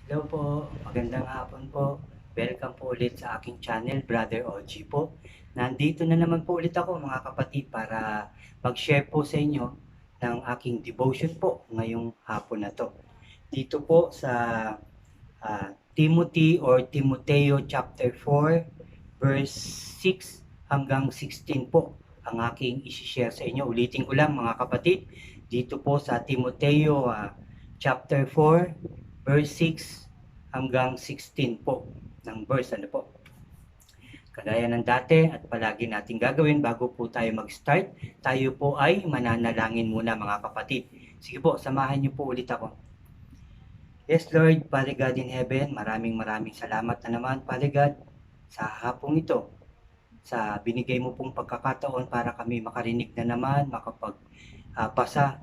Hello po, magandang hapon po. Welcome po ulit sa aking channel, Brother OG po. Nandito na naman po ulit ako mga kapatid para mag-share po sa inyo ng aking devotion po ngayong hapon na to. Dito po sa Timothy or Timoteo chapter 4 verse 6 hanggang 16 po ang aking isi-share sa inyo. Ulitin ko lang mga kapatid, dito po sa Timoteo chapter 4 verse 6 hanggang 16 po ng verse ano po. Kagaya ng dati at palagi natin gagawin bago po tayo mag-start, tayo po ay mananalangin muna mga kapatid. Sige po, samahan niyo po ulit ako. Yes Lord, Father God in heaven, maraming salamat na naman Father God sa hapong ito, sa binigay mo pong pagkakataon para kami makarinig na naman, makapag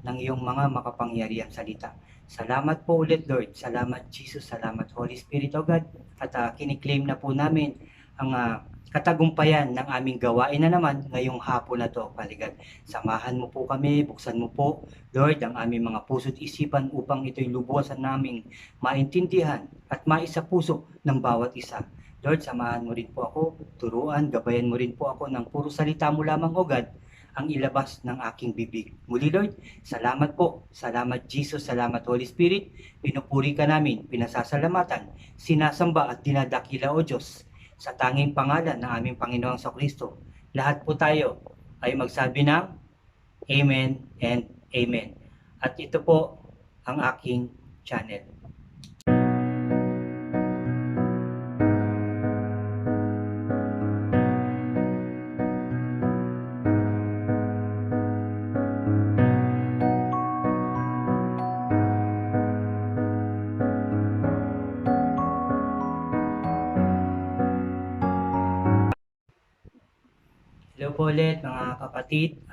ng iyong mga makapangyarihang salita. Salamat po ulit Lord, salamat Jesus, salamat Holy Spirit o God, at kiniklaim na po namin ang katagumpayan ng aming gawain na naman ngayong hapon na to, Father God. Samahan mo po kami, buksan mo po, Lord, ang aming mga puso't isipan upang ito'y lubusan naming maintindihan at maisapuso ng bawat isa. Lord, samahan mo rin po ako, turuan, gabayan mo rin po ako ng puro salita mo lamang, O God, ang ilabas ng aking bibig. Muli Lord, salamat po. Salamat Jesus, salamat Holy Spirit. Pinupuri ka namin, pinasasalamatan, sinasamba at dinadakila o Diyos sa tanging pangalan ng aming Panginoong Kristo. Lahat po tayo ay magsabi ng Amen and Amen. At ito po ang aking channel. Hello po ulit mga kapatid.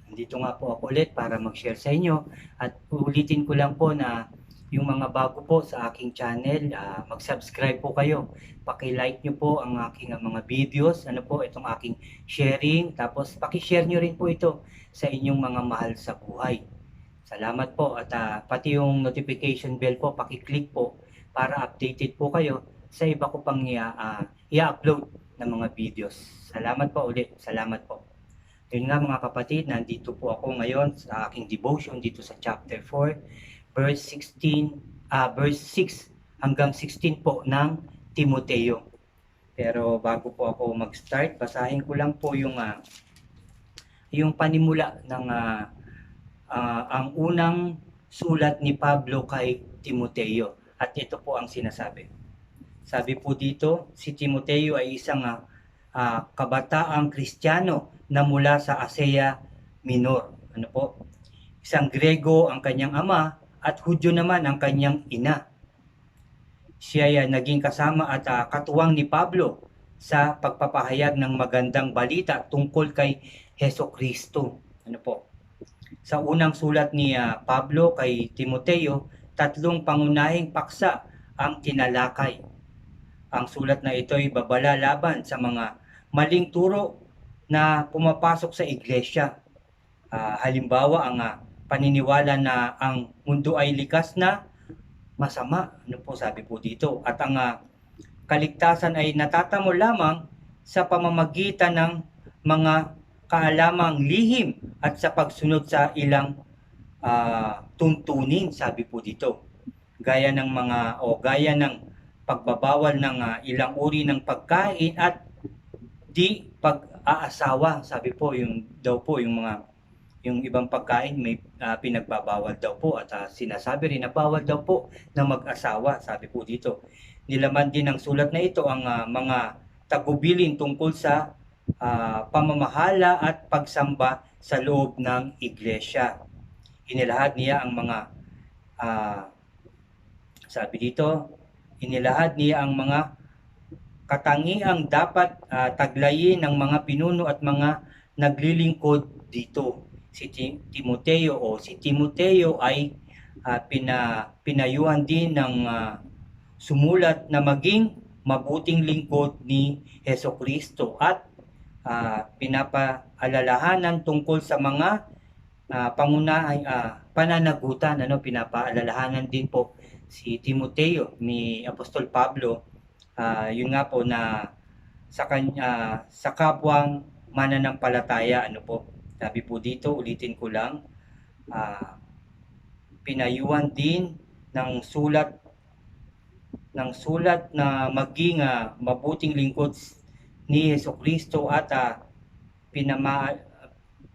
Nandito nga po ako ulit para mag-share sa inyo at ulitin ko lang po na yung mga bago po sa aking channel, mag-subscribe po kayo. Paki-like nyo po ang aking mga videos, ano po, itong aking sharing. Tapos paki-share nyo rin po ito sa inyong mga mahal sa buhay. Salamat po at pati yung notification bell po, paki-click po para updated po kayo sa iba ko pang i-upload ng mga videos. Salamat po ulit. Salamat po. Yun nga mga kapatid, nandito po ako ngayon sa aking devotion dito sa chapter 4, verse 6 hanggang 16 po ng Timoteo. Pero bago po ako mag-start, basahin ko lang po yung panimula ng ang unang sulat ni Pablo kay Timoteo. At ito po ang sinasabi. Sabi po dito, si Timoteo ay isang kabataang Kristiyano na mula sa Asia Minor. Ano po? Isang Grego ang kanyang ama at Hudyo naman ang kanyang ina. Siya ay naging kasama at katuwang ni Pablo sa pagpapahayag ng magandang balita tungkol kay Heso Kristo. Ano po? Sa unang sulat ni Pablo kay Timoteo, 3 pangunahing paksa ang tinalakay. Ang sulat na ito ay babala laban sa mga maling turo na pumapasok sa iglesia. Halimbawa, ang paniniwala na ang mundo ay likas na masama. Ano po sabi po dito? At ang kaligtasan ay natatamo lamang sa pamamagitan ng mga kaalamang lihim at sa pagsunod sa ilang tuntunin, sabi po dito. Gaya ng pagbabawal ng ilang uri ng pagkain at di pag-aasawa, sabi po yung ibang pagkain may pinagbabawal daw po at sinasabi rin na bawal daw po na mag-asawa, sabi po dito. Nilaman din ng sulat na ito ang mga tagubilin tungkol sa pamamahala at pagsamba sa loob ng iglesia. Inilahad niya ang mga sabi dito, inilahad niya ang mga katangiang dapat taglayin ng mga pinuno at mga naglilingkod dito. Si Timoteo ay pinayuhan din ng sumulat na maging mabuting lingkod ni Heso Kristo at pinapaalalahanan tungkol sa mga pananagutan, pinapaalalahanan din po si Timoteo ni Apostol Pablo, yun nga po na sa kanya, sa kapwang mananampalataya, ano po, sabi po dito, ulitin ko lang, pinayuhan din ng sulat na maging mabuting lingkod ni Hesukristo at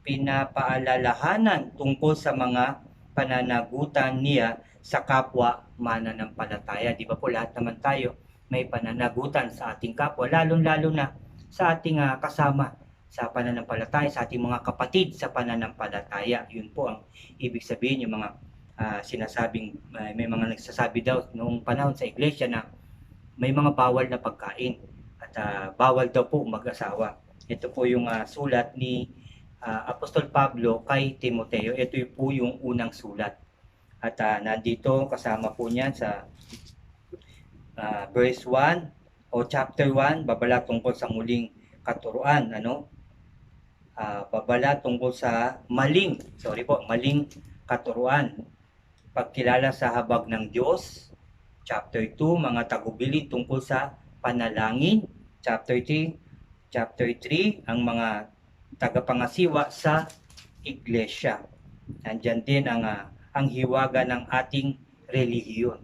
pinapaalalahanan tungkol sa mga pananagutan niya sa kapwa mananampalataya. Di ba po lahat naman tayo may pananagutan sa ating kapwa, lalong-lalo na sa ating kasama sa pananampalataya, sa ating mga kapatid sa pananampalataya. Yun po ang ibig sabihin, yung mga sinasabing, may mga nagsasabi daw noong panahon sa iglesia na may mga bawal na pagkain at bawal daw po mag-asawa. Ito po yung sulat ni Apostol Pablo kay Timoteo. Ito po yung unang sulat. At nandito kasama po niyan sa verse 1 o chapter 1, babala tungkol sa muling katuruan, babala tungkol sa maling katuruan, pagkilala sa habag ng Diyos. Chapter 2, mga tagubilin tungkol sa panalangin. Chapter 3, ang mga tagapangasiwa sa iglesia. Nandyan din ang hiwaga ng ating relihiyon.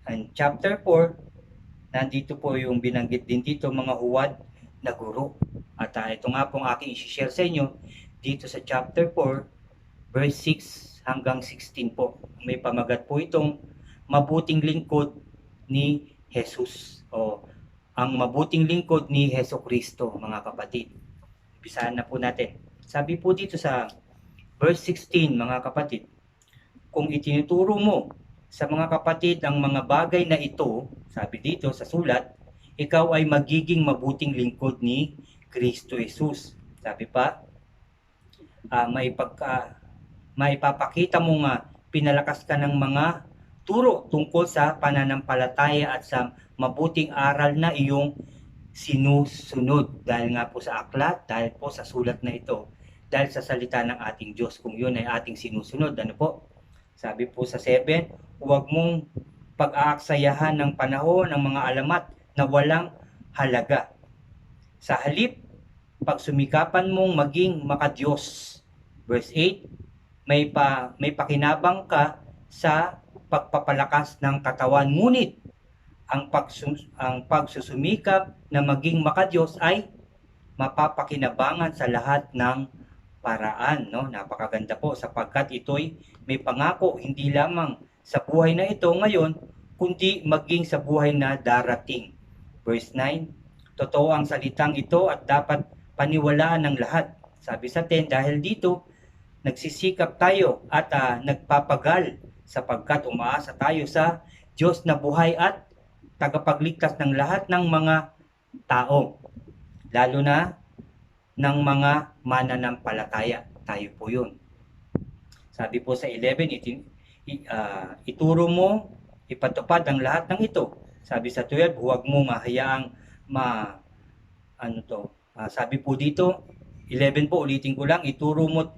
And chapter 4, nandito po yung binanggit din dito, mga huwad na guro. At ito nga pong aking isi-share sa inyo dito sa chapter 4, verse 6 hanggang 16 po. May pamagat po itong mabuting lingkod ni Jesus, o ang mabuting lingkod ni Hesukristo, mga kapatid. Umpisahan na po natin. Sabi po dito sa verse 16, mga kapatid, kung itinuturo mo sa mga kapatid ang mga bagay na ito, sabi dito sa sulat, ikaw ay magiging mabuting lingkod ni Kristo Jesus. Sabi pa, maipapakita mo pinalakas ka ng mga turo tungkol sa pananampalataya at sa mabuting aral na iyong sinusunod. Dahil nga po sa aklat, dahil po sa sulat na ito, dahil sa salita ng ating Diyos, kung yun ay ating sinusunod. Ano po? Sabi po sa 7, huwag mong pag-aaksayahan ng panahon ng mga alamat na walang halaga. Sa halip, pagsumikapan mong maging makadiyos. Verse 8, may pakinabang ka sa pagpapalakas ng katawan, ngunit ang pagsusumikap na maging makadiyos ay mapapakinabangan sa lahat ng paraan. Napakaganda po, sapagkat ito'y may pangako hindi lamang sa buhay na ito ngayon, kundi maging sa buhay na darating. Verse 9, totoo ang salitang ito at dapat paniwalaan ng lahat. Sabi sa 10, dahil dito nagsisikap tayo at nagpapagal sapagkat umaasa tayo sa Diyos na buhay at tagapagligtas ng lahat ng mga tao, lalo na ng mga mananampalataya. Tayo po yun. Sabi po sa 11, ituro mo, ipatupad ang lahat ng ito. Sabi sa 12, huwag mo hayaang sabi po dito, 11 po, ulitin ko lang, ituro mo,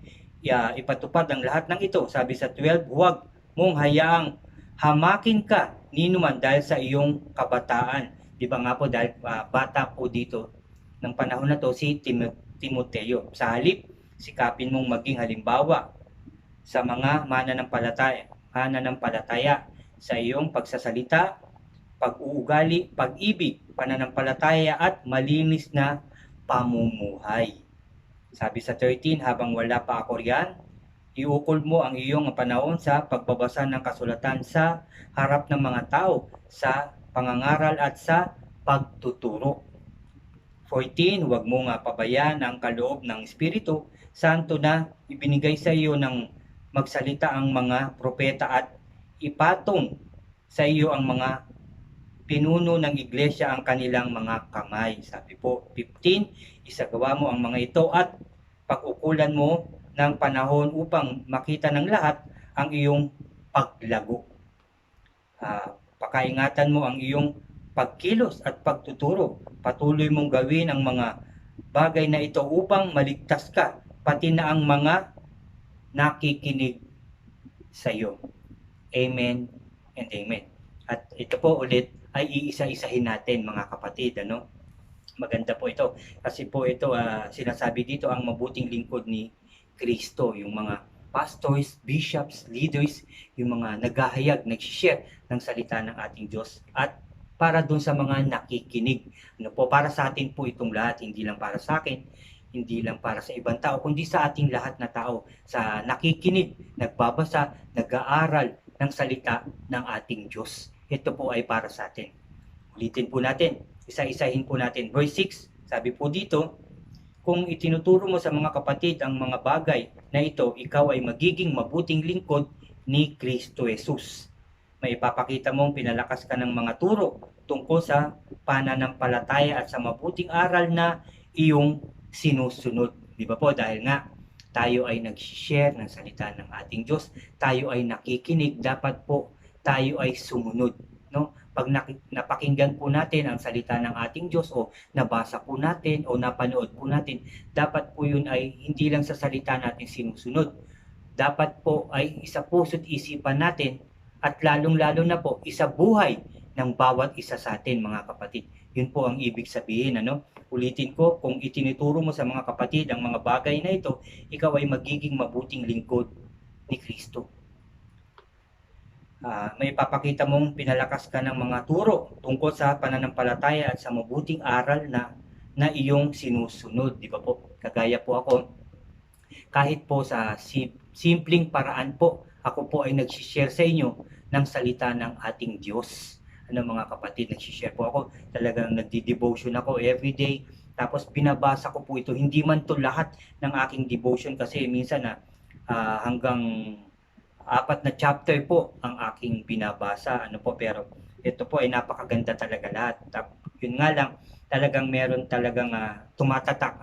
ipatupad ang lahat ng ito. Sabi sa 12, huwag mong hayaang hamakin ka ninuman dahil sa iyong kabataan. Di ba nga po, dahil bata po dito ng panahon na to si Timoteo. Sa halip, sikapin mong maging halimbawa sa mga mananampalataya sa iyong pagsasalita, pag-uugali, pag-ibig, pananampalataya at malinis na pamumuhay. Sabi sa 13, habang wala pa ako riyan, iukol mo ang iyong panahon sa pagbabasa ng kasulatan sa harap ng mga tao, sa pangangaral at sa pagtuturo. 14, huwag mo pabayaan ang kaloob ng Espiritu Santo na ibinigay sa iyo ng magsalita ang mga propeta at ipatong sa iyo ang mga pinuno ng iglesia ang kanilang mga kamay. Sabi po, 15, isagawa mo ang mga ito at pag-ukulan mo ng panahon upang makita ng lahat ang iyong paglago. Pakaingatan mo ang iyong pagkilos at pagtuturo. Patuloy mong gawin ang mga bagay na ito upang maligtas ka, pati na ang mga nakikinig sa iyo. Amen and amen. At ito po ulit ay iisa-isahin natin mga kapatid, ano? Maganda po ito kasi po ito sinasabi dito ang mabuting lingkod ni Kristo, yung mga pastors, bishops, leaders, yung mga naghahayag, nag-share ng salita ng ating Diyos at para doon sa mga nakikinig. Ano po, para sa atin po itong lahat, hindi lang para sa akin, hindi lang para sa ibang tao, kundi sa ating lahat na tao, sa nakikinig, nagbabasa, nag-aaral ng salita ng ating Diyos. Ito po ay para sa atin. Ulitin po natin, isa-isahin po natin. Verse 6, sabi po dito, kung itinuturo mo sa mga kapatid ang mga bagay na ito, ikaw ay magiging mabuting lingkod ni Kristo Jesus. May ipapakita mong pinalakas ka ng mga turo tungkol sa pananampalataya at sa mabuting aral na iyong sinusunod. Di ba po? Dahil nga tayo ay nag-share ng salita ng ating Diyos, tayo ay nakikinig, dapat po tayo ay sumunod. No? Pag napakinggan po natin ang salita ng ating Diyos o nabasa po natin o napanood po natin, dapat po yun ay hindi lang sa salita natin sinusunod. Dapat po ay isa puso't isipan natin at lalong-lalo na po isa buhay ng bawat isa sa atin mga kapatid. Yun po ang ibig sabihin. Ano? Ulitin ko, kung itinuturo mo sa mga kapatid ang mga bagay na ito, ikaw ay magiging mabuting lingkod ni Kristo. May papakita mong pinalakas ka ng mga turo tungkol sa pananampalataya at sa mabuting aral na iyong sinusunod. Di ba po? Kagaya po ako, kahit po sa simpleng paraan po, ako po ay nag-share sa inyo ng salita ng ating Diyos. Ano mga kapatid, nag-share po ako. Talagang nagdi-devotion ako everyday. Tapos binabasa ko po ito. Hindi man to lahat ng aking devotion kasi minsan hanggang 4 na chapter po ang aking binabasa, ano po, pero ito po ay napakaganda talaga lahat. Yun nga lang, talagang meron talagang tumatatak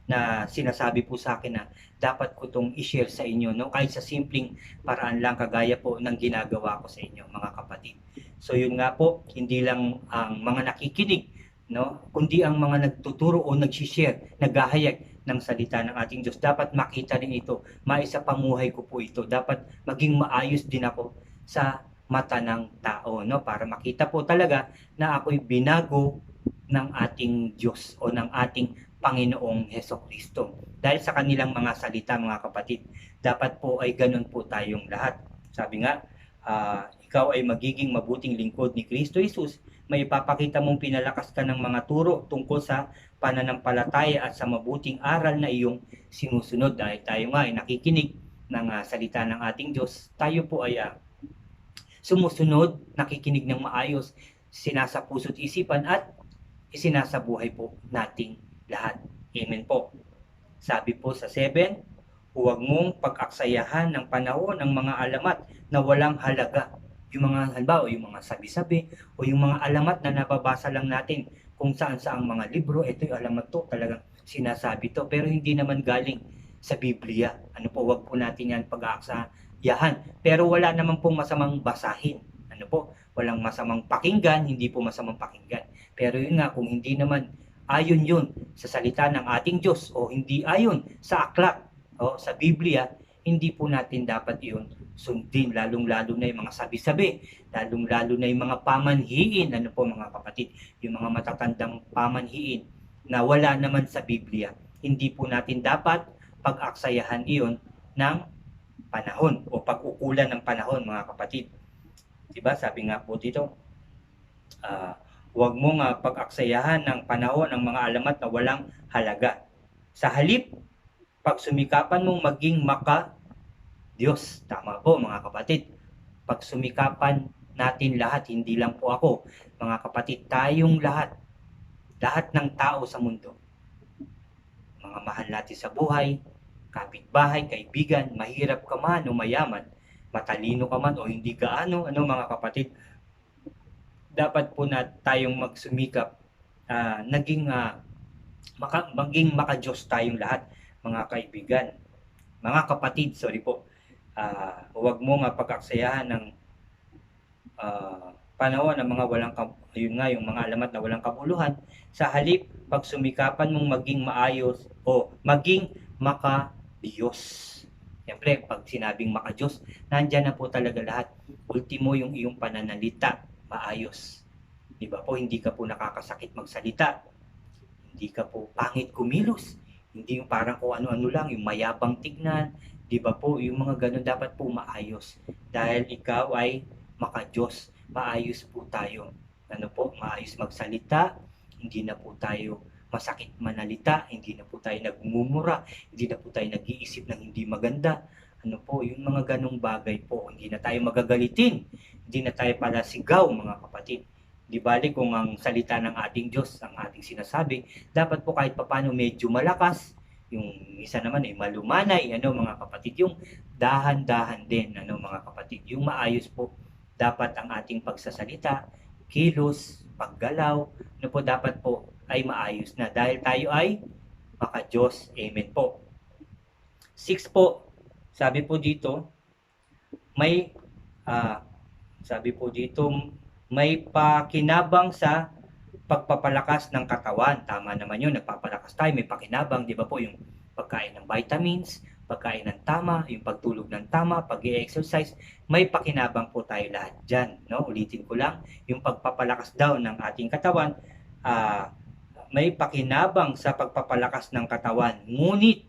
na sinasabi po sa akin na dapat ko itong i-share sa inyo, no? Kahit sa simpleng paraan lang kagaya po ng ginagawa ko sa inyo, mga kapatid. So yun nga po, hindi lang ang mga nakikinig, no? Kundi ang mga nagtuturo o nag-share, naghahayag ng salita ng ating Diyos. Dapat makita rin ito, maisapamuhay ko po ito. Dapat maging maayos din ako sa mata ng tao, no? Para makita po talaga na ako'y binago ng ating Diyos o ng ating Panginoong Hesukristo. Dahil sa kanilang mga salita, mga kapatid, dapat po ay ganun po tayong lahat. Sabi nga, ikaw ay magiging mabuting lingkod ni Kristo Jesus. May ipapakita mong pinalakas ka ng mga turo tungkol sa pananampalataya at sa mabuting aral na iyong sinusunod. Dahil tayo nga ay nakikinig ng salita ng ating Diyos, tayo po ay sumusunod, nakikinig ng maayos, sinasapuso't isipan at isinasabuhay po nating lahat. Amen po. Sabi po sa 7, huwag mong pag-aksayahan ng panahon ang mga alamat na walang halaga. Yung mga halimbawa, yung mga sabi-sabi o yung mga alamat na nababasa lang natin kung saan-saang mga libro, ito yung alamat to, talagang sinasabi to, pero hindi naman galing sa Biblia. Ano po, wag po natin yan pag-aaksayahan. Pero wala naman pong masamang basahin. Ano po, walang masamang pakinggan, hindi po masamang pakinggan. Pero yun nga, kung hindi naman ayon yun sa salita ng ating Diyos o hindi ayon sa aklat o sa Biblia, hindi po natin dapat yun sundin, lalong-lalo na yung mga sabi-sabi, lalong-lalo na yung mga pamanhiin, ano po mga kapatid, yung mga matatandang pamanhiin na wala naman sa Biblia. Hindi po natin dapat pag-aksayahan iyon ng panahon o pag-ukulan ng panahon, mga kapatid. Diba? Sabi nga po dito, huwag mong pag-aksayahan ng panahon ang mga alamat na walang halaga. Sa halip, pagsumikapan mong maging Diyos. Tama po mga kapatid. Pagsumikapan natin lahat, hindi lang po ako. Mga kapatid, tayong lahat ng tao sa mundo. Mga mahal natin sa buhay, kapitbahay, kaibigan, mahirap ka man o mayaman, matalino ka man o hindi gaano, mga kapatid, dapat po na tayong magsumikap, maging maka-Diyos tayong lahat, mga kaibigan. Mga kapatid, huwag mo pag-aksayahan ng panahon ng mga yung mga alamat na walang kabuluhan. Sa halip, pagsumikapan mong maging maayos o maging maka-Diyos. Siyempre, pag sinabing maka-Diyos, nandyan na po talaga lahat. Ultimo yung iyong pananalita, maayos. Di ba po, hindi ka po nakakasakit magsalita. Hindi ka po pangit kumilos. Hindi yung parang kung ano-ano lang, yung mayabang tignan. Di ba po, yung mga ganun dapat po maayos. Dahil ikaw ay maka-Diyos. Maayos po tayo. Ano po, maayos magsalita. Hindi na po tayo masakit manalita. Hindi na po tayo nagmumura. Hindi na po tayo nag-iisip ng hindi maganda. Ano po, yung mga ganong bagay po. Hindi na tayo magagalitin. Hindi na tayo palasigaw, mga kapatid. Di bali kung ang salita ng ating Diyos ang ating sinasabi, dapat po kahit papano medyo malakas, yung isa naman ay malumanay, ano mga kapatid, yung dahan-dahan din, ano mga kapatid, yung maayos po dapat ang ating pagsasalita, kilos, paggalaw, ano po dapat po ay maayos na dahil tayo ay maka-Diyos. Amen po. 6 po, sabi po dito, may sabi po dito, may pakinabang sa pagpapalakas ng katawan. Tama naman yun, nagpapalakas tayo, may pakinabang, di ba po, yung pagkain ng vitamins, pagkain ng tama, yung pagtulog ng tama, pag-i-exercise, may pakinabang po tayo lahat dyan. No? Ulitin ko lang, yung pagpapalakas daw ng ating katawan, may pakinabang sa pagpapalakas ng katawan. Ngunit,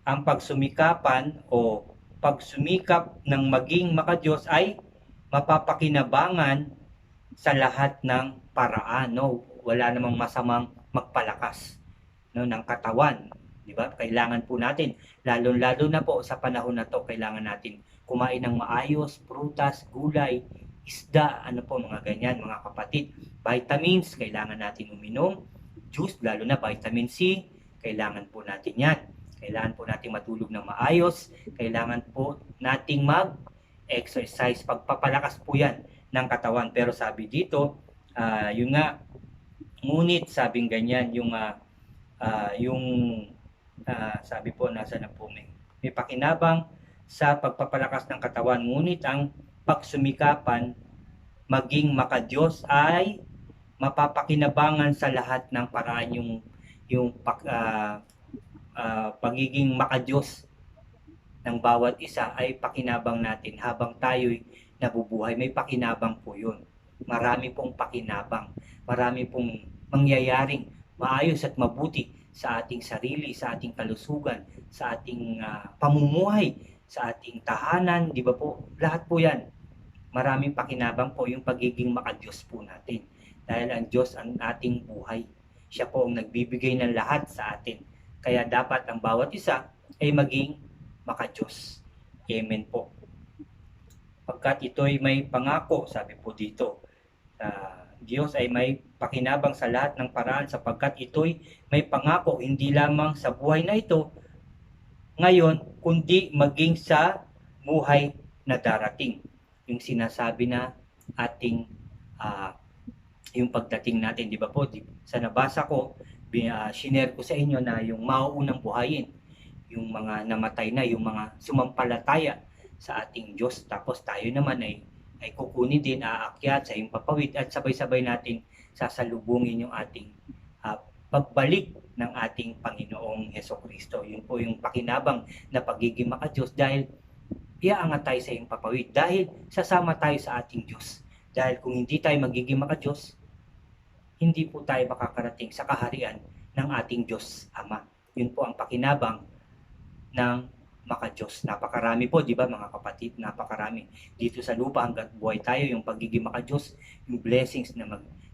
ang pagsumikapan o pagsumikap ng maging maka-Diyos ay mapapakinabangan sa lahat ng paraan, no? Wala namang masamang magpalakas, no, ng katawan, di ba? Kailangan po natin, lalo-lalo na po sa panahon na to, kailangan natin kumain ng maayos, prutas, gulay, isda, ano po, mga ganyan, mga kapatid. Vitamins, kailangan natin uminom. Juice, lalo na vitamin C, kailangan po natin yan. Kailangan po natin matulog ng maayos. Kailangan po nating mag-exercise. Pagpapalakas po yan ng katawan. Pero sabi dito, yun nga, ngunit sabing ganyan, sabi po, nasa na po may pakinabang sa pagpapalakas ng katawan. Ngunit ang pagsumikapan maging maka-Diyos ay mapapakinabangan sa lahat ng paraan. Yung pagiging maka-Diyos ng bawat isa ay pakinabang natin habang tayo'y nabubuhay. May pakinabang po yun. Marami pong pakinabang. Marami pong mangyayaring maayos at mabuti sa ating sarili, sa ating kalusugan, sa ating pamumuhay, sa ating tahanan, di ba po? Lahat po yan. Maraming pakinabang po yung pagiging maka-Diyos po natin. Dahil ang Diyos ang ating buhay. Siya po ang nagbibigay ng lahat sa atin. Kaya dapat ang bawat isa ay maging maka-Diyos. Amen po. Pagkat ito'y may pangako, sabi po dito, Diyos ay may pakinabang sa lahat ng paraan sapagkat ito'y may pangako hindi lamang sa buhay na ito ngayon, kundi maging sa buhay na darating. Yung sinasabi na ating yung pagdating natin, di ba po? Sa nabasa ko, shinare ko sa inyo na yung mauunang buhayin, yung mga namatay na, yung mga sumampalataya sa ating Diyos. Tapos tayo naman ay kukunin din, aakyat sa iyong papawid at sabay-sabay nating sasalubungin yung ating pagbalik ng ating Panginoong Hesukristo. Yun po yung pakinabang na pagiging maka-Diyos dahil iaangat tayo sa iyong papawid. Dahil sasama tayo sa ating Diyos. Dahil kung hindi tayo magiging maka-Diyos, hindi po tayo makakarating sa kaharian ng ating Diyos Ama. Yun po ang pakinabang ng maka-Diyos. Napakarami po, di ba mga kapatid? Napakarami. Dito sa lupa hanggat buhay tayo, yung pagiging maka-Diyos, yung blessings na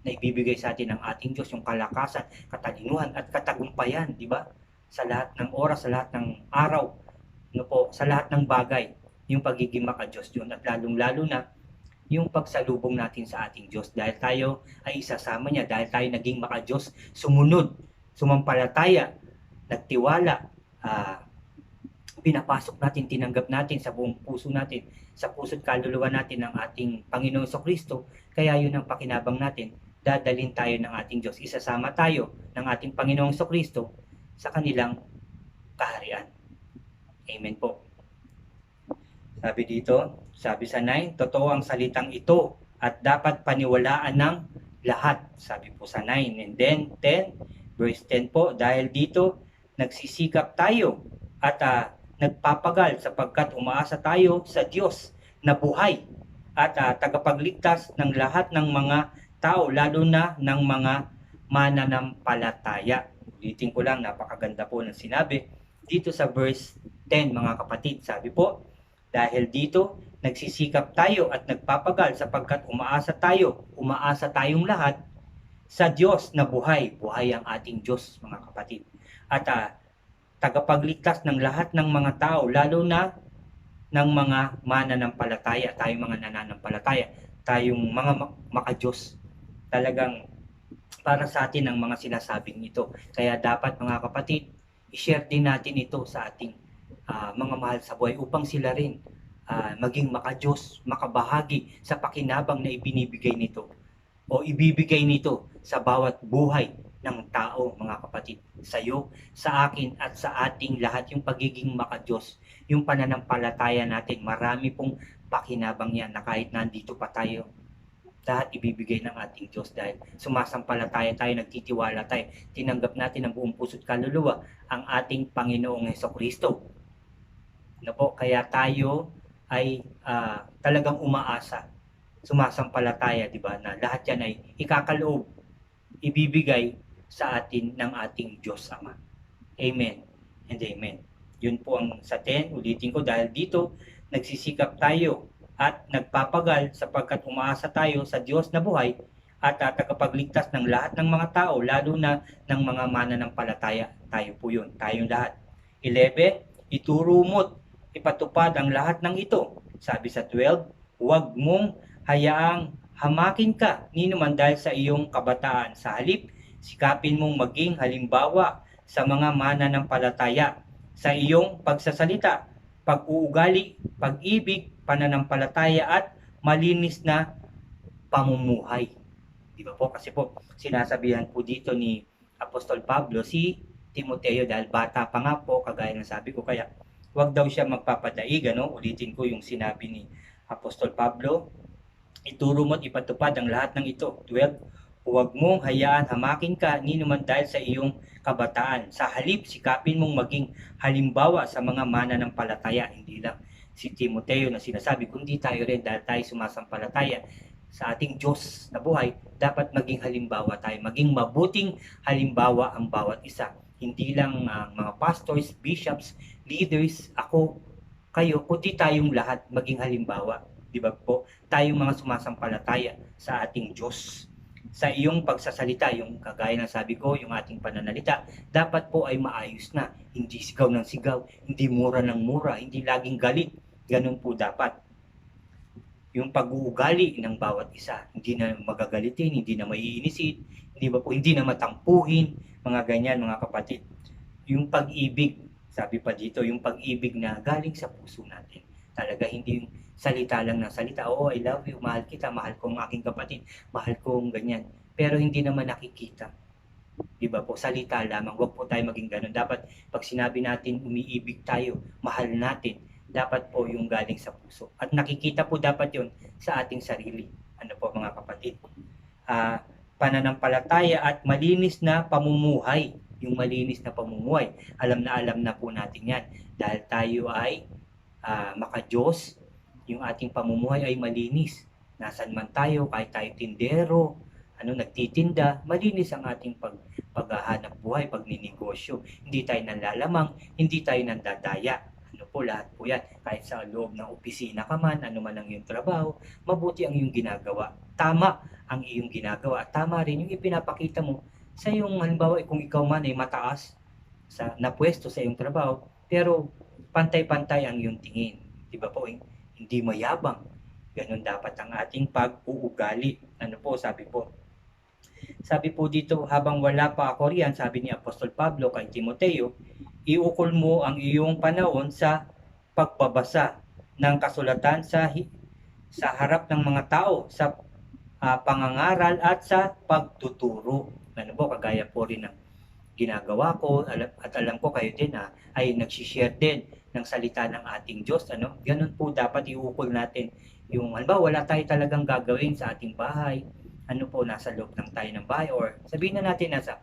ibibigay sa atin ng ating Diyos, yung kalakasan, katalinuhan at katagumpayan, di ba? Sa lahat ng oras, sa lahat ng araw, no po, sa lahat ng bagay, yung pagiging maka-Diyos yun. At lalong-lalo na, yung pagsalubong natin sa ating Diyos dahil tayo ay isasama niya, dahil tayo naging maka-Diyos, sumunod, sumampalataya, nagtiwala, pinapasok natin, tinanggap natin sa buong puso natin, sa puso't kaluluwa natin ng ating Panginoong Jesucristo. Kaya yun ang pakinabang natin, dadalhin tayo ng ating Diyos, isasama tayo ng ating Panginoong Jesucristo sa kanilang kaharian. Amen po. Sabi dito, sabi sa 9, totoo ang salitang ito at dapat paniwalaan ng lahat. Sabi po sa 9. And then 10, verse 10 po, dahil dito nagsisikap tayo at nagpapagal sapagkat umaasa tayo sa Diyos na buhay at tagapagligtas ng lahat ng mga tao, lalo na ng mga mananampalataya. Ulitin ko lang, napakaganda po ng sinabi dito sa verse 10 mga kapatid. Sabi po, dahil dito nagsisikap tayo at nagpapagal sapagkat umaasa tayong lahat sa Diyos na buhay. Buhay ang ating Diyos mga kapatid. At tagapagligtas ng lahat ng mga tao, lalo na ng mga mananampalataya, tayong mga nananampalataya, tayong mga maka-Diyos. Talagang para sa atin ang mga sinasabing ito. Kaya dapat mga kapatid, i-share din natin ito sa ating mga mahal sa buhay upang sila rin maging maka-Diyos, makabahagi sa pakinabang na ibinibigay nito o ibibigay nito sa bawat buhay ng tao, mga kapatid. Sa iyo, sa akin at sa ating lahat, yung pagiging maka-Diyos, yung pananampalataya natin, marami pong pakinabang yan na kahit nandito pa tayo, lahat ibibigay ng ating Diyos dahil sumasampalataya tayo, nagtitiwala tayo, tinanggap natin ng buong puso't kaluluwa ang ating Panginoong Hesukristo. Kaya tayo ay talagang umaasa, sumasampalataya, di ba, na lahat yan ay ikakaloob, ibibigay sa atin ng ating Diyos Ama. Amen and amen. Yun po ang sa 10, ulitin ko, dahil dito nagsisikap tayo at nagpapagal sapagkat umaasa tayo sa Diyos na buhay at tagapagligtas ng lahat ng mga tao, lalo na ng mga mananampalataya. Tayo po yun, tayong lahat. 11, ituro mo't ipatupad ang lahat ng ito. Sabi sa 12, huwag mong hayaang hamakin ka ninuman dahil sa iyong kabataan. Sa halip, sikapin mong maging halimbawa sa mga mananampalataya sa iyong pagsasalita, pag-uugali, pag-ibig, pananampalataya at malinis na pamumuhay. Di ba po? Kasi po, sinasabihan po dito ni Apostol Pablo si Timoteo dahil bata pa nga po, kagaya ng sabi ko, kaya huwag daw siya magpapadaig, Ulitin ko yung sinabi ni Apostol Pablo, ituro mo't ipatupad ang lahat ng ito. 12, huwag mong hayaan hamakin ka ninuman dahil sa iyong kabataan. Sa halip, sikapin mong maging halimbawa sa mga mananampalataya. Hindi lang si Timoteo na sinasabi, kundi tayo rin dahil tayo sumasampalataya sa ating Diyos na buhay, dapat maging halimbawa tayo, maging mabuting halimbawa ang bawat isa. Hindi lang mga pastors, bishops, leaders, ako, kayo, kundi tayong lahat maging halimbawa. Di ba po? Tayong mga sumasampalataya sa ating Diyos. Sa iyong pagsasalita, yung kagaya ng sabi ko, yung ating pananalita, dapat po ay maayos na. Hindi sigaw ng sigaw, hindi mura ng mura, hindi laging galit. Ganun po dapat. Yung pag-uugali ng bawat isa, hindi na magagalitin, hindi na maiinisin, hindi ba po, hindi na matampuhin, mga ganyan mga kapatid. Yung pag-ibig, sabi pa dito, yung pag-ibig na galing sa puso natin. Talaga hindi yung salita lang ng salita, oh I love you, mahal kita, mahal ko ang aking kapatid, mahal ko ang ganyan. Pero hindi naman nakikita. Diba po, salita lamang, wag po tayo maging ganun. Dapat pag sinabi natin umiibig tayo, mahal natin, dapat po yung galing sa puso. At nakikita po dapat yun sa ating sarili. Ano po mga kapatid? Pananampalataya at malinis na pamumuhay. Yung malinis na pamumuhay. Alam na po natin yan. Dahil tayo ay maka-Diyos, yung ating pamumuhay ay malinis. Nasaan man tayo, kahit tayo tindero, nagtitinda, malinis ang ating paghahanap buhay, pagninegosyo. Hindi tayo nanlalamang, hindi tayo nandadaya. Lahat po yan. Kahit sa loob ng opisina ka man, ano man ang iyong trabaho, mabuti ang iyong ginagawa. Tama ang iyong ginagawa. Tama rin yung ipinapakita mo sa iyong, halimbawa, kung ikaw man ay mataas na pwesto sa iyong trabaho, pero pantay-pantay ang iyong tingin. Diba po? Hindi mayabang. Ganun dapat ang ating pag-uugali. Sabi po dito, habang wala pa ako riyan, sabi ni Apostol Pablo kay Timoteo, iukol mo ang iyong panahon sa pagbabasa ng kasulatan sa harap ng mga tao, sa pangangaral at sa pagtuturo. Kagaya po rin ng ginagawa ko, at alam ko kayo din ay nagsishare din ng salita ng ating Diyos. Ganun po dapat iukol natin. Yung halimbawa wala tayo talagang gagawin sa ating bahay, nasa loob lang tayo ng bahay, or sabihin na natin nasa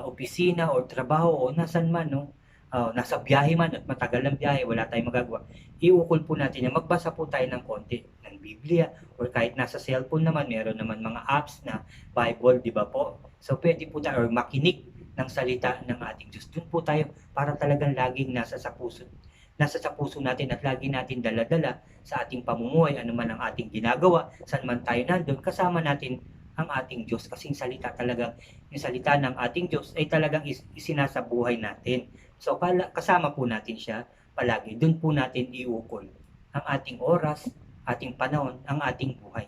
opisina or trabaho o nasan man, nasa biyahe man at matagal ng biyahe, wala tayong magagawa, iukol po natin yan. Magbasa po tayo ng konti ng Biblia, or kahit nasa cellphone naman, meron naman mga apps na Bible, di ba po? So pwede po tayo, or makinig ng salita ng ating Diyos. Doon po tayo para talagang laging nasa sa puso natin at lagi natin dala-dala sa ating pamumuhay, ano man ang ating ginagawa, saan man tayo nandun, kasama natin ang ating Diyos. Kasi yung salita ng ating Diyos ay talagang isinasabuhay natin. So kasama po natin siya palagi. Doon po natin iukol ang ating oras, ating panahon, ang ating buhay.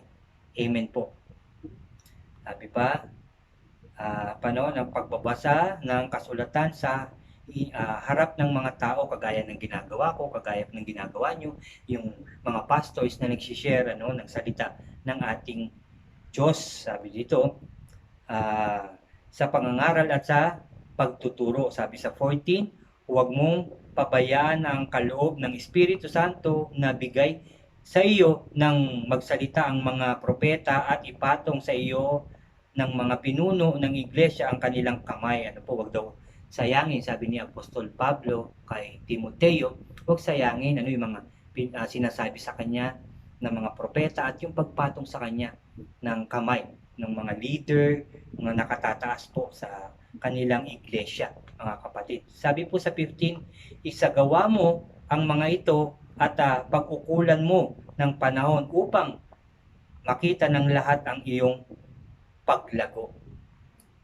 Amen po. Sabi pa, panahon ng pagbabasa ng kasulatan sa harap ng mga tao, kagaya ng ginagawa ko, kagaya ng ginagawa nyo, yung mga pastors na nagsishare ng salita ng ating Diyos. Sabi dito, sa pangangaral at sa pagtuturo. Sabi sa 14, huwag mong pabayaan ang kaloob ng Espiritu Santo na bigay sa iyo ng magsalita ang mga propeta at ipatong sa iyo ng mga pinuno ng iglesia ang kanilang kamay. Huwag daw sayangin, sabi ni Apostol Pablo kay Timoteo, huwag sayangin yung mga sinasabi sa kanya ng mga propeta at yung pagpatong sa kanya ng kamay ng mga leader, mga nakatataas po sa kanilang iglesia, mga kapatid. Sabi po sa 15, isagawa mo ang mga ito at pag-ukulan mo ng panahon upang makita ng lahat ang iyong paglago.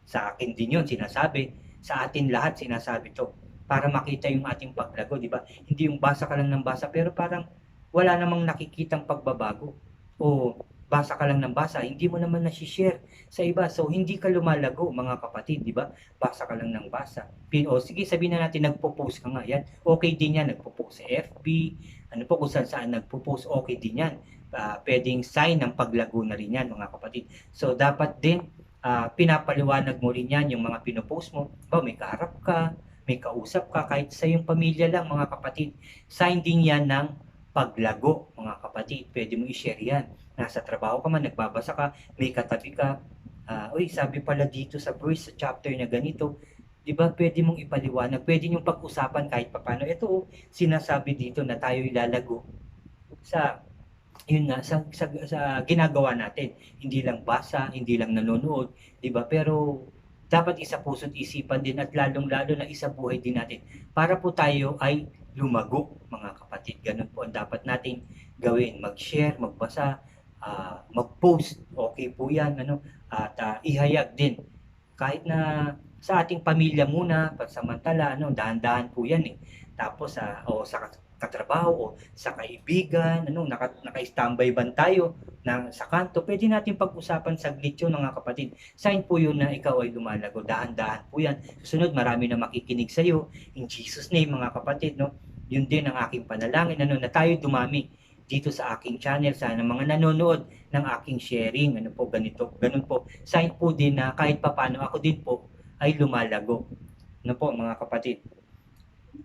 Sa akin din yun sinasabi, sa atin lahat sinasabi to, para makita yung ating paglago, di ba? Hindi yung basa ka lang ng basa, pero parang wala namang nakikitang pagbabago. O basa ka lang ng basa, hindi mo naman na-share sa iba. So, hindi ka lumalago, mga kapatid, di ba? Basa ka lang ng basa. O sige, sabihin na natin, nagpo-post ka nga. Yan, okay din yan. Nagpo-post sa FB, kung saan nagpo-post, okay din yan. Pwedeng sign ng paglago na rin yan, mga kapatid. So, dapat din, pinapaliwanag mo rin yan, yung mga pinopost mo. May kaharap ka, may kausap ka, kahit sa iyong pamilya lang, mga kapatid. Sign din yan ng paglago, mga kapatid. Pwede mo i-share yan. Nasa trabaho ka man, nagbabasa ka, may katabi ka, sabi pala dito sa verse, sa chapter na ganito, di ba pwede mong ipaliwanag, pwede niyong pag-usapan kahit papano. Ito, sinasabi dito na tayo ilalago sa ginagawa natin. Hindi lang basa, hindi lang nanonood, di ba? Pero dapat isa puso't isipan din at lalong-lalo na isa buhay din natin para po tayo ay lumago, mga kapatid. Ganun po ang dapat nating gawin. Mag-share, magbasa, mag-post, okay po yan, at ihayag din. Kahit na sa ating pamilya muna, pansamantala, dahan-dahan po yan Tapos, sa katrabaho o sa kaibigan, naka-standby ban tayo sa kanto, pwede natin pag-usapan saglit yun, mga kapatid. Sign po yun na ikaw ay lumalago. Dahan-dahan po yan. Susunod, marami na makikinig sa iyo. In Jesus' name, mga kapatid, yun din ang aking panalangin, na tayo dumami dito sa aking channel, sana mga nanonood ng aking sharing, ganun po. Sign po din na kahit papano ako din po ay lumalago. Mga kapatid.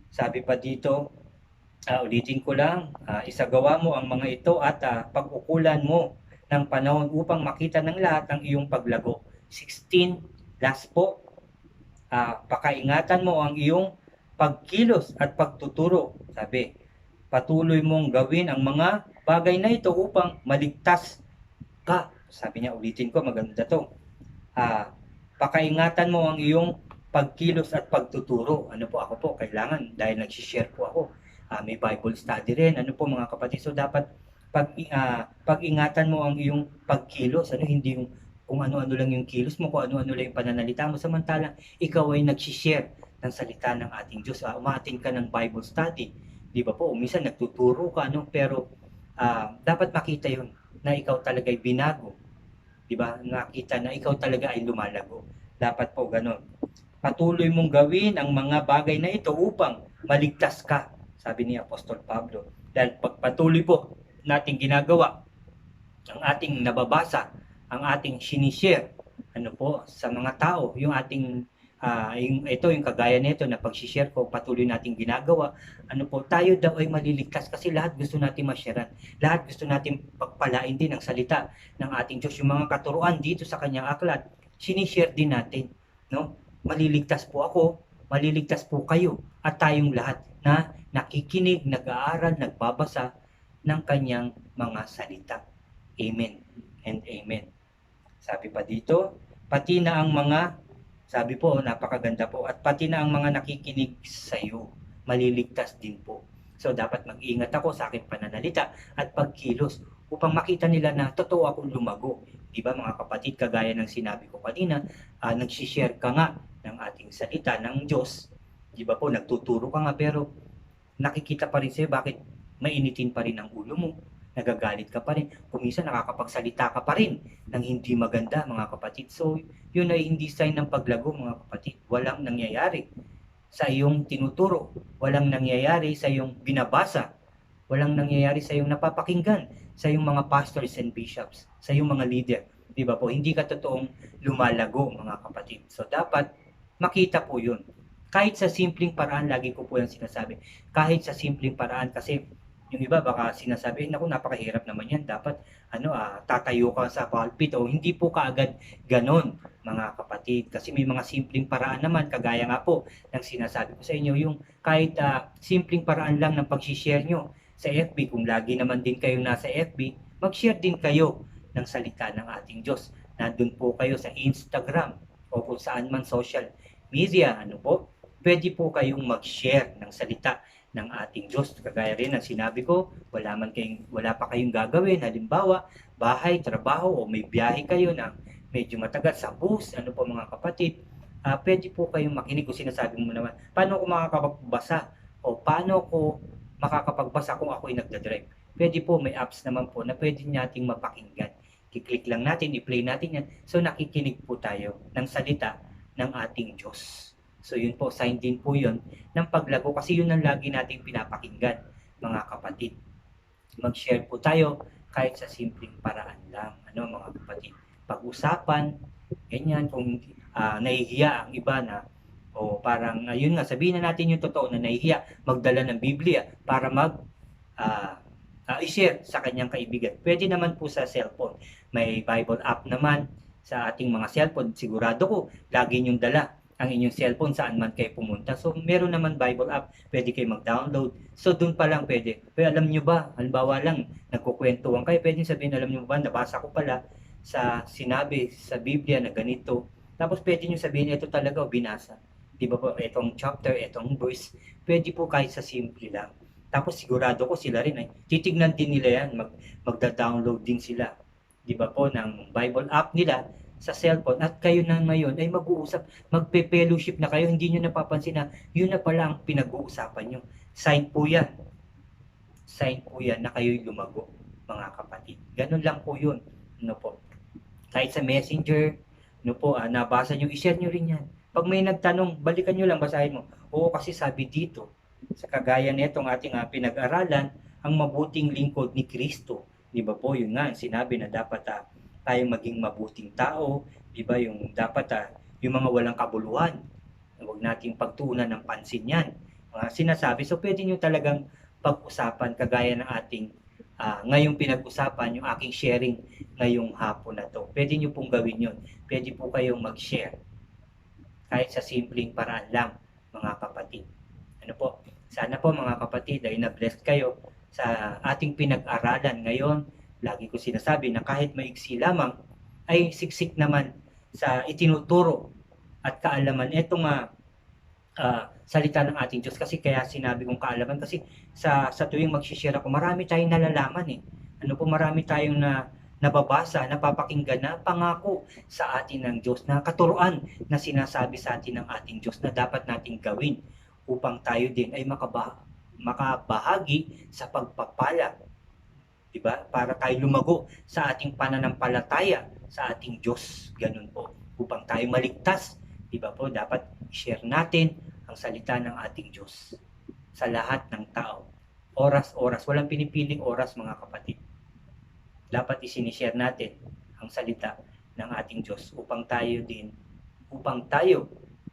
Sabi pa dito, ulitin ko lang, isagawa mo ang mga ito at pag-ukulan mo ng panahon upang makita ng lahat ang iyong paglago. 16, last po, pakaingatan mo ang iyong pagkilos at pagtuturo. Sabi, patuloy mong gawin ang mga bagay na ito upang maligtas ka. Sabi niya, ulitin ko, maganda to. Pakaingatan mo ang iyong pagkilos at pagtuturo. Ako po, kailangan, dahil nagsishare po ako, may Bible study rin, mga kapatid. So, dapat pag-ingatan mo ang iyong pagkilos, hindi yung kung ano-ano lang yung kilos mo, kung ano-ano lang yung pananalita mo, samantalang ikaw ay nagsishare ng salita ng ating Diyos. Umatin ka ng Bible study, di ba po? Minsan nagtuturo ka, pero dapat makita yun na ikaw talaga ay binago. Di ba? Nakita na ikaw talaga ay lumalago. Dapat po ganun. Patuloy mong gawin ang mga bagay na ito upang maligtas ka, sabi ni Apostol Pablo. Dahil pagpatuloy po nating ginagawa, ang ating nababasa, ang ating sinishare, sa mga tao, yung ating yung kagaya nito na pag-share ko, patuloy nating ginagawa, tayo daw ay maliligtas kasi lahat gusto natin ma-sharean. Lahat gusto natin pagpalain din ang salita ng ating Diyos. Yung mga katuruan dito sa kanyang aklat, sinishare din natin, Maliligtas po ako, maliligtas po kayo. at tayong lahat na nakikinig, nag-aaral, nagbabasa ng kanyang mga salita. Amen and amen. Sabi pa dito, pati na ang mga, sabi po, napakaganda po, at pati na ang mga nakikinig sa iyo, maliligtas din po. So dapat mag-ingat ako sa aking pananalita at pagkilos upang makita nila na totoo akong lumago. Di ba mga kapatid, kagaya ng sinabi ko kanina, nagsishare ka nga ng ating salita ng Diyos. Di ba po, nagtuturo ka nga pero nakikita pa rin sa'yo bakit mainitin pa rin ang ulo mo, nagagalit ka pa rin, kung minsan nakakapagsalita ka pa rin ng hindi maganda mga kapatid. So yun ay hindi sign ng paglago mga kapatid. Walang nangyayari sa iyong tinuturo, walang nangyayari sa iyong binabasa, walang nangyayari sa iyong napapakinggan, sa iyong mga pastors and bishops, sa iyong mga leader. Di ba po? Hindi ka totoong lumalago mga kapatid. So dapat makita po yun. Kahit sa simpleng paraan, lagi ko po yung sinasabi, kahit sa simpleng paraan, kasi yung iba baka sinasabi, naku, napakahirap naman yan, dapat tatayo ka sa pulpit, o hindi po kaagad ganon mga kapatid, kasi may mga simpleng paraan naman, kagaya nga po ng sinasabi ko sa inyo, yung kahit simpleng paraan lang ng pag-share nyo sa FB, kung lagi naman din kayo nasa FB, mag-share din kayo ng salita ng ating Diyos. Nandun po kayo sa Instagram o kung saan man social media, pwede po kayong mag-share ng salita ng ating Diyos. Kagaya rin ng sinabi ko, wala pa kayong gagawin, halimbawa, bahay, trabaho, o may biyahe kayo na medyo matagal sa bus, mga kapatid, pwede po kayong makinig kung sinasabi mo naman, paano ako makakapagbasa o paano ako makakapagbasa kung ako'y nagdadrive. Pwede po, may apps naman po na pwede nating mapakinggan. I-click lang natin, i-play natin yan. So nakikinig po tayo ng salita ng ating Diyos. So yun po, sign din po yun ng paglago, kasi yun ang lagi nating pinapakinggan mga kapatid. Mag-share po tayo kahit sa simpleng paraan lang, mga kapatid. Pag-usapan, ganyan, kung nahihiya ang iba na, o parang, yun nga, sabihin na natin yung totoo na nahihiya, magdala ng Biblia para i-share sa kanyang kaibigan. Pwede naman po sa cellphone. May Bible app naman sa ating mga cellphone. Sigurado ko, lagi niyong dala ang inyong cellphone saan man kayo pumunta. So, meron naman Bible app, pwede kayo mag-download. So, dun pa lang pwede. Pero alam nyo ba, halimbawa lang, nagkukwentuhan kayo, pwede sabihin, alam nyo ba, nabasa ko pala sa sinabi sa Biblia na ganito. Tapos pwede nyo sabihin, ito talaga o binasa. Di ba po, itong chapter, itong verse, pwede po kahit sa simple lang. Tapos sigurado ko sila rin ay titignan din nila yan, magda-download din sila. Di ba po, ng Bible app nila sa cellphone, at kayo na ngayon ay mag-uusap, magpe-fellowship na kayo, hindi nyo napapansin na yun na pala ang pinag-uusapan nyo. Sign po yan. Sign po yan na kayo'y lumago, mga kapatid. Ganun lang po yun. Po. Kahit sa messenger, nabasa nyo, i-share nyo rin yan. Pag may nagtanong, balikan nyo lang, basahin mo. Oo, kasi sabi dito, sa kagaya nitong ating pinag-aralan, ang mabuting lingkod ni Kristo. Di ba po, yun nga, sinabi na dapat tayong maging mabuting tao, di ba, yung dapat yung mga walang kabuluhan, huwag nating pagtuunan ng pansin yan, mga sinasabi. So pwede nyo talagang pag-usapan kagaya ng ating ngayong pinag-usapan, yung aking sharing ngayong hapon na to. Pwede nyo pong gawin yun. Pwede po kayong mag-share kahit sa simpleng paraan lang, mga kapatid. Sana po mga kapatid ay na-blessed kayo sa ating pinag-aralan ngayon. Lagi ko sinasabi na kahit maiksi lamang ay siksik naman sa itinuturo at kaalaman itong salita ng ating Diyos. Kasi kaya sinabi kong kaalaman, kasi sa tuwing mag-share ako, marami tayong nalalaman marami tayong nababasa, napapakinggan na pangako sa atin ng Diyos, na katuruan na sinasabi sa atin ng ating Diyos na dapat nating gawin upang tayo din ay makabahagi sa pagpapala. Diba? Para tayo lumago sa ating pananampalataya sa ating Diyos. Ganun po. Upang tayo maligtas. Diba po? Dapat share natin ang salita ng ating Diyos sa lahat ng tao. Oras-oras. Walang pinipiling oras, mga kapatid. Dapat isinishare natin ang salita ng ating Diyos upang tayo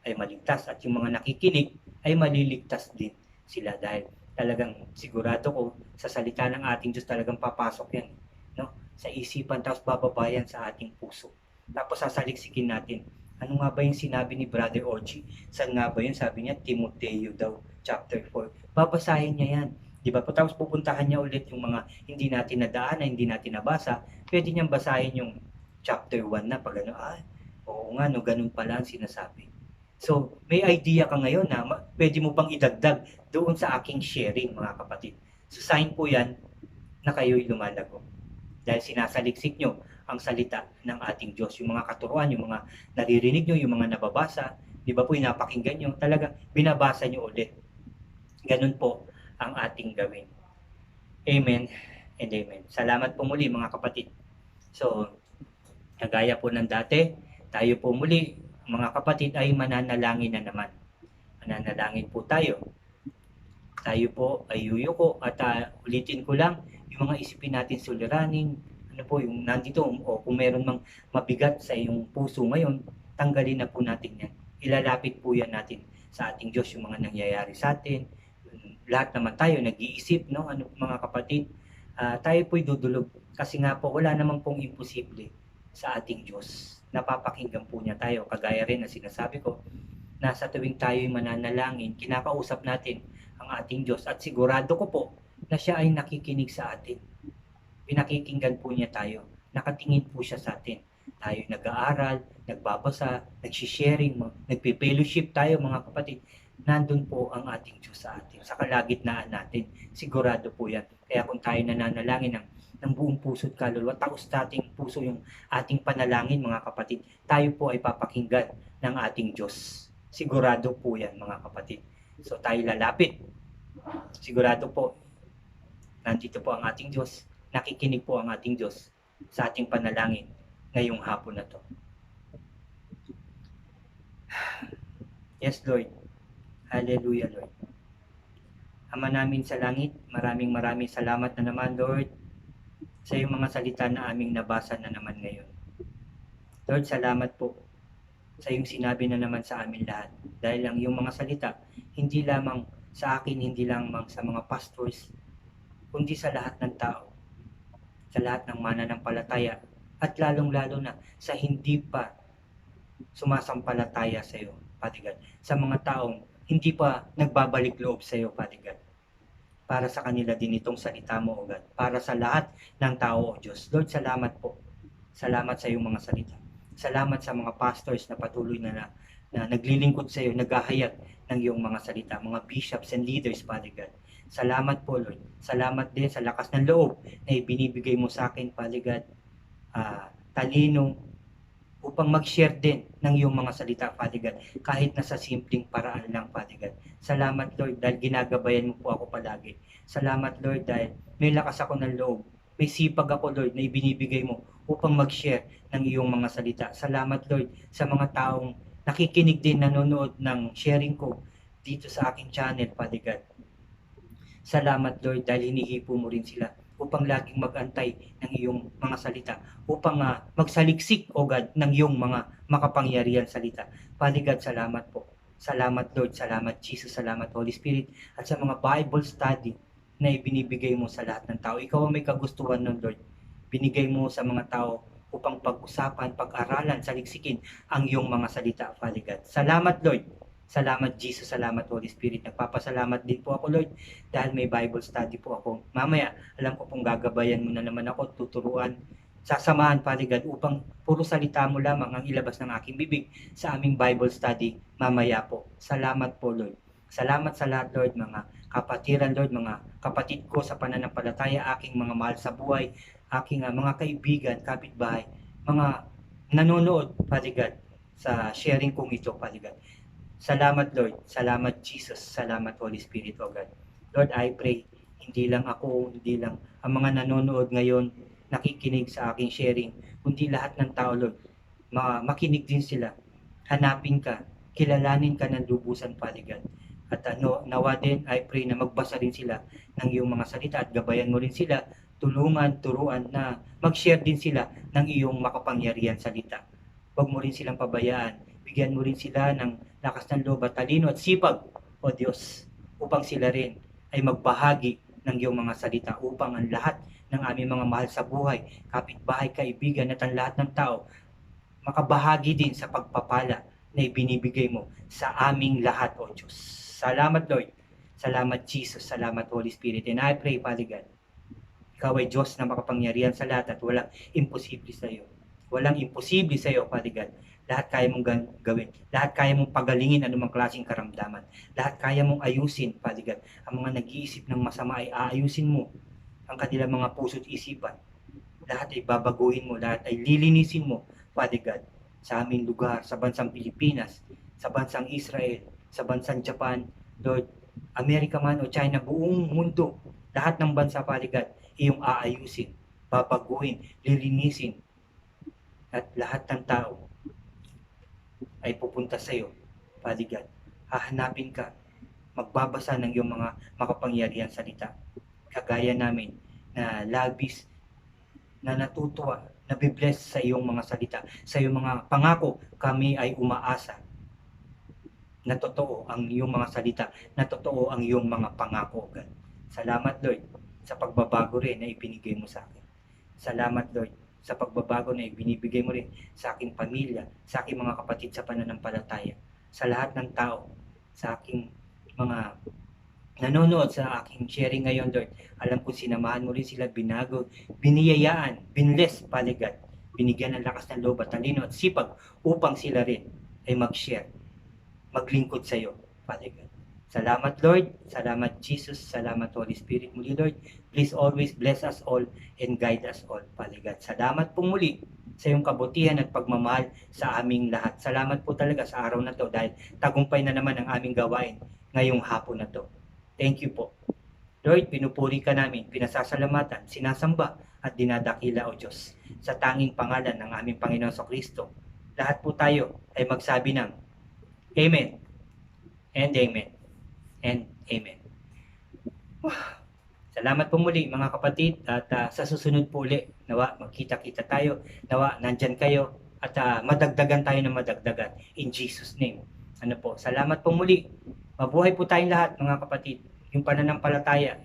ay maligtas, at yung mga nakikinig ay maliligtas din sila, dahil talagang sigurado ko sa salita ng ating Diyos talagang papasok yan, sa isipan, tapos bababayan sa ating puso. Tapos sasaliksikin natin, ano nga ba yung sinabi ni Brother Oji? Saan nga ba yun? Sabi niya, Timoteo daw. chapter 4. Babasahin niya yan. Di ba? Tapos pupuntahan niya ulit yung mga hindi natin nadaanan, hindi natin nabasa. Pwede niyang basahin yung chapter 1 na pag ano, oo nga, no, ganun pala ang sinasabi. So, may idea ka ngayon na pwede mo pang idagdag doon sa aking sharing, mga kapatid. So, sign po yan na kayo'y lumalago. Dahil sinasaliksik nyo ang salita ng ating Diyos. Yung mga katuruan, yung mga naririnig nyo, yung mga nababasa, di ba po, napakinggan nyo, talaga binabasa nyo ulit. Ganun po ang ating gawin. Amen and amen. Salamat po muli mga kapatid. So, kagaya po ng dati, tayo po muli mga kapatid ay mananalangin na naman. Mananalangin po tayo. Tayo po ay yuyuko at ulitin ko lang yung mga isipin natin suliranin, ano po yung nandito o kung meron mang mabigat sa iyong puso ngayon, tanggalin na po natin yan. Ilalapit po yan natin sa ating Diyos yung mga nangyayari sa atin. Lahat naman tayo nag-iisip, no? Ano mga kapatid, tayo po'y dudulog kasi nga po wala namang pong imposible sa ating Diyos. Napapakinggan po niya tayo, kagaya rin na sinasabi ko, na sa tuwing tayo'y mananalangin, kinakausap natin ang ating Diyos at sigurado ko po na siya ay nakikinig sa atin. Pinakikinggan po niya tayo, nakatingin po siya sa atin. Tayo nag-aaral, nagbabasa, nagsisharing, nagpe-fellowship tayo mga kapatid. Nandun po ang ating Diyos sa atin, sa kalagitnaan natin. Sigurado po yan. Kaya kung tayo nananalangin ng buong puso at kaluluwa, taos nating puso yung ating panalangin mga kapatid, tayo po ay papakinggan ng ating Diyos. Sigurado po yan mga kapatid. So tayo lalapit. Sigurado po, nandito po ang ating Diyos. Nakikinig po ang ating Diyos sa ating panalangin ngayong hapon na to. Yes, Lord. Hallelujah, Lord. Ama namin sa langit, maraming salamat na naman, Lord, sa iyong mga salita na aming nabasa na naman ngayon. Lord, salamat po sa iyong sinabi na naman sa amin lahat. Dahil ang iyong mga salita, hindi lamang sa akin, hindi lamang sa mga pastors, kundi sa lahat ng tao, sa lahat ng mananampalataya, at lalong-lalo na sa hindi pa sumasampalataya sa iyo, Father God. Sa mga taong hindi pa nagbabalik loob sa iyo, Father God. Para sa kanila din itong salita mo, O God. Para sa lahat ng tao, O Diyos. Lord, salamat po. Salamat sa iyong mga salita. Salamat sa mga pastors na patuloy na naglilingkod sa iyo, naghahayag ng iyong mga salita, mga bishops and leaders, Father God. Salamat po, Lord. Salamat din sa lakas ng loob na ibinibigay mo sa akin, Father God. Talino upang mag-share din ng iyong mga salita, Father God, kahit na sa simpleng paraan lang, Father God. Salamat, Lord, dahil ginagabayan mo po ako palagi. Salamat, Lord, dahil may lakas ako ng loob. May sipag ako, Lord, na ibinibigay mo upang mag-share ng iyong mga salita. Salamat, Lord, sa mga taong nakikinig din, nanonood ng sharing ko dito sa aking channel, Father God. Salamat, Lord, dahil hinihipo mo rin sila upang laging mag-antay ng iyong mga salita, upang magsaliksik, O God, ng iyong mga makapangyarihan salita. Father God, salamat po. Salamat, Lord. Salamat, Jesus. Salamat, Holy Spirit. At sa mga Bible study na ibinibigay mo sa lahat ng tao. Ikaw ang may kagustuhan nun, Lord. Binigay mo sa mga tao upang pag-usapan, pag-aralan, saliksikin ang iyong mga salita, Father God. Salamat, Lord. Salamat, Jesus. Salamat, Holy Spirit. Nagpapasalamat din po ako, Lord, dahil may Bible study po ako. Mamaya, alam ko pong gagabayan mo na naman ako, tuturuan, sasamahan, Father God, upang puro salita mo lamang ang ilabas ng aking bibig sa aming Bible study mamaya po. Salamat po, Lord. Salamat sa lahat, Lord, mga kapatiran, Lord, mga kapatid ko sa pananampalataya, aking mga mahal sa buhay, aking mga kaibigan, kapitbahay, mga nanonood, Father God, sa sharing kong ito, Father God. Salamat, Lord. Salamat, Jesus. Salamat, Holy Spirit, O God. Lord, I pray, hindi lang ako, hindi lang ang mga nanonood ngayon, nakikinig sa aking sharing, kundi lahat ng tao, Lord, makinig din sila. Hanapin ka, kilalanin ka ng lubusan, Father God. At nawa din, I pray na magbasa rin sila ng iyong mga salita at gabayan mo rin sila, tulungan, turuan na mag-share din sila ng iyong makapangyarihan salita. Huwag mo rin silang pabayaan. Bigyan mo rin sila ng lakas ng loob at talino at sipag, O Diyos, upang sila rin ay magbahagi ng iyong mga salita upang ang lahat ng aming mga mahal sa buhay, kapitbahay, kaibigan at ang lahat ng tao makabahagi din sa pagpapala na ibinibigay mo sa aming lahat, O Diyos. Salamat, Lord. Salamat Jesus, salamat Holy Spirit. And I pray, Father God, Ikaw ay Diyos na makapangyarihan sa lahat at walang imposible sa iyo. Walang imposible sa iyo, Father God. Lahat kaya mong gawin. Lahat kaya mong pagalingin anumang klaseng karamdaman. Lahat kaya mong ayusin, Father God. Ang mga nag-iisip ng masama ay aayusin mo. Ang kanilang mga puso't isipan. Lahat ay babaguhin mo. Lahat ay lilinisin mo, Father God. Sa aming lugar, sa bansang Pilipinas, sa bansang Israel, sa bansang Japan, Lord, Amerika man o China, buong mundo, lahat ng bansa, Father God, iyong aayusin, babaguhin, lilinisin, at lahat ng tao ay pupunta sa iyo, Father God. Hahanapin ka, magbabasa ng iyong mga makapangyarihan salita. Kagaya namin na labis na natutuwa, nabibless sa iyong mga salita, sa iyong mga pangako, kami ay umaasa na totoo ang iyong mga salita, na totoo ang iyong mga pangako, God. Salamat, Lord, sa pagbabago rin na ibinigay mo sa akin. Salamat, Lord, sa pagbabago na ibinibigay mo rin sa aking pamilya, sa aking mga kapatid sa pananampalataya, sa lahat ng tao, sa aking mga nanonood sa aking sharing ngayon, Lord. Alam ko sinamahan mo rin sila, binago, biniyayaan, binless, Father God. Binigyan ng lakas ng loob at talino at sipag upang sila rin ay mag-share, maglingkod sa iyo, Father God. Salamat, Lord. Salamat, Jesus. Salamat, Holy Spirit. Muli, Lord, please always bless us all and guide us all, Father God. Salamat po muli sa iyong kabutihan at pagmamahal sa aming lahat. Salamat po talaga sa araw na to dahil tagumpay na naman ang aming gawain ngayong hapon na to. Thank you po. Lord, pinupuri ka namin, pinasasalamatan, sinasamba at dinadakila, O Diyos, sa tanging pangalan ng aming Panginoon sa Kristo. Lahat po tayo ay magsabi ng Amen and Amen and Amen. Salamat po muli mga kapatid at sa susunod po ulit, nawa magkita-kita tayo, nawa nandyan kayo at madagdagan tayo ng madagdagan in Jesus name. Ano po, salamat po muli. Mabuhay po tayong lahat mga kapatid. Yung pananampalataya,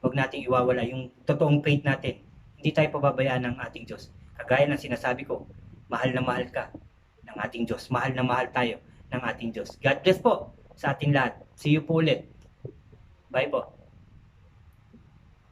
huwag nating iwawala yung totoong faith natin. Hindi tayo pababayaan ng ating Diyos. Kagaya ng sinasabi ko, mahal na mahal ka ng ating Diyos. Mahal na mahal tayo ng ating Diyos. God bless po sa ating lahat. See you po ulit. Bye po.